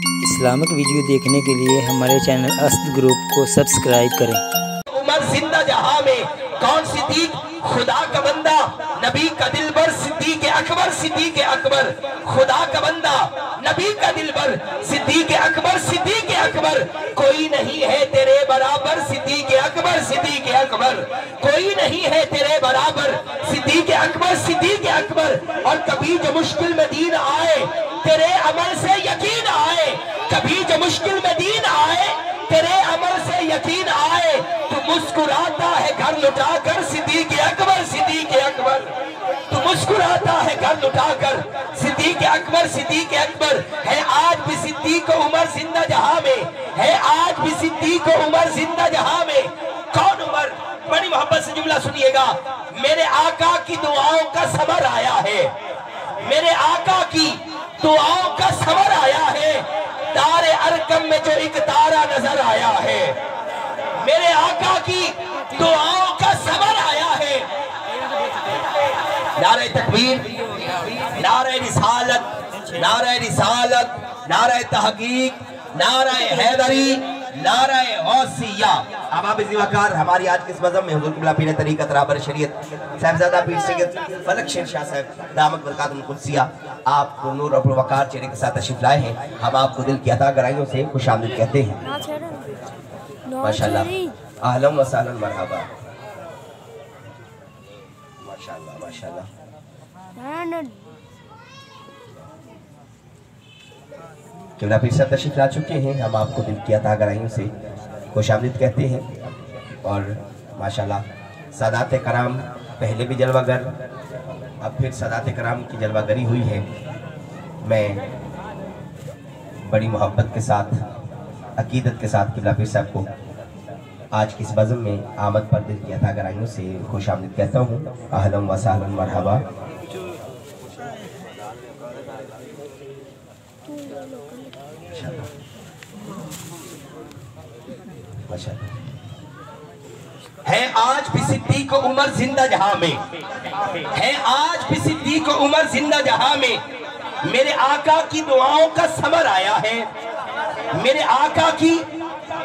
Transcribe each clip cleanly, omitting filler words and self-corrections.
Islamic video देखने के लिए हमारे चैनल असद ग्रुप को सब्सक्राइब करें। उमर जिंदा जहां में कौन सिद्दीक? खुदा का बंदा, नबी का दिलबर, सिद्दीक अकबर, सिद्दीक अकबर, खुदा का बंदा, नबी का दिलबर, सिद्दीक अकबर, सिद्दीक अकबर। कोई नहीं है तेरे बराबर, सिद्दीक अकबर, सिद्दीक अकबर। कोई नहीं है तेरे बराबर, सिद्दीक अकबर, सिद्दीक अकबर। और कभी जो मुश्किल में दीन आए, तेरे अमल से यकीन आए। कभी जो मुश्किल में दीन आए, तेरे अमल से यकीन आए। तू मुस्कुराता है घर लुटाकर, सिद्दीक अकबर, सिद्दीक अकबर। तू मुस्कुराता है घर लुटाकर, सिद्दीक अकबर, सिद्दीक अकबर। है आज भी सिद्दीक उमर जिंदा जहां में, है आज भी सिद्दीक उमर जिंदा जहां में। कौन उमर? बड़ी मोहब्बत से जुमला सुनिएगा। मेरे आका की दुआओं का समर आया है, मेरे आका की दुआओं का समर आया है। तारे अरकम में जो एक तारा नजर आया है, मेरे आका की दुआओं का समर आया है। नारे तकबीर, नारे रिसालत, नारे रिसालत, नारे तहकीक, नारे हैदरी, नारे गौसिया। अब आप इसी वकार हमारी आज के इस बज़म में हुज़ूर क़िबला पीर तरीक़त राहबर शरीयत साहिबजादा पीर सैयद फलक शेर शाह साहब दामत बरकातुहुल कुद्सिया आप नूर और वक़ार चेहरे के साथ तशरीफ़ लाए हैं। हम आपको दिल की अता गहराइयों से खुशामदीद कहते हैं। माशाअल्लाह, अहलन व सहलन, मरहबा। माशाअल्लाह, माशाअल्लाह। क़िबला पीर साहब तशरीफ़ ला चुके हैं। हम आपको दिल की अता गहराइयों से खुशामदीद कहते हैं। और माशाअल्लाह सादात कराम पहले भी जलवागर, अब फिर सादात कराम की जलवागरी हुई है। मैं बड़ी मोहब्बत के साथ, अकीदत के साथ क़िबला पीर साहब को आज की इस बज़म में आमद पर दिल की अता गहराइयों से खुशामदीद कहता हूँ। अहलन व सहलन, मरहबा। है आज भी सिद्दीक उमर जिंदा जहां में, है आज भी सिद्दीक उमर जिंदा जहां में। मेरे आका की दुआओं का समर आया है, मेरे आका की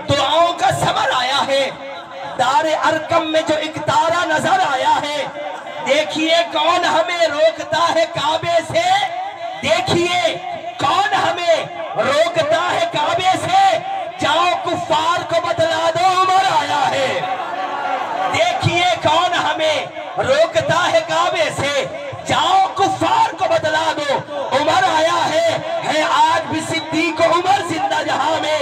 दुआओं का समर आया है। तारे अरकम में जो एक तारा नजर आया है, देखिए कौन हमें रोकता है काबे से, देखिए कौन हमें रोकता है काबे से। जाओ कुफ्फार को बतला दो उमर आया है। देखिए कौन हमें रोकता है काबे से, जाओ कुफ्फार को बतला दो उमर आया है। है आज भी सिद्दीक उमर जिंदा जहां में,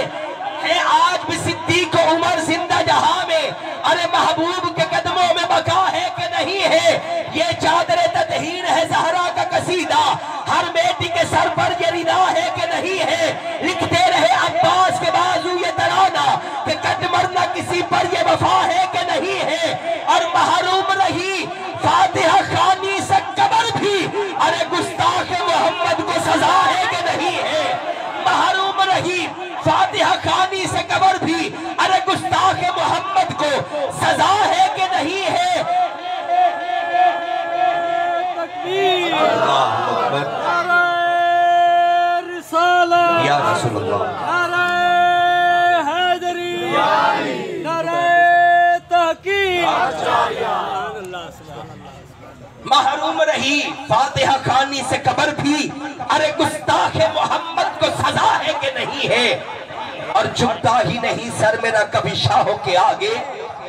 है आज भी सिद्दीक उमर जिंदा जहां में। अरे महबूब के कदमों में बका है कि नहीं है, ये चादर ततहीर है ज़हरा का कसीदा। हर बेटी के सर पर ये रिदा है कि नहीं है, लिखते रहे अब्बास के बाजू ये तराना कि कद मरना किसी पर ये वफा है कि नहीं है। और महरूम रही फातिहा खानी से कबर भी, अरे गुस्ताख मोहम्मद को सजा है कि नहीं है। महरूम रही फातिहा खानी से कबर भी, अरे गुस्ताख मोहम्मद को सजा है कि नहीं है। अल्लाह अकबर, या रसूलुल्लाह, महरूम रही फातिहा खानी से कबर भी, अरे गुस्ताख मोहम्मद को सजा है कि नहीं है। और झुकता ही नहीं सर मेरा कभी शाहों के आगे,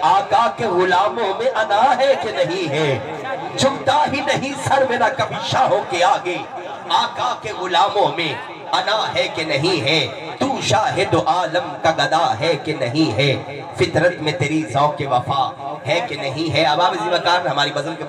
आका के गुलामों में अना है कि नहीं है। झुकता ही नहीं सर मेरा कभी शाहों के आगे, आका के गुलामों में अना है कि नहीं है। तू शाहिद आलम का गदा है कि नहीं है, फितरत में तेरी ज़ौक़ वफा है कि नहीं है। अब आप इसी वक़ार हमारी बज़म के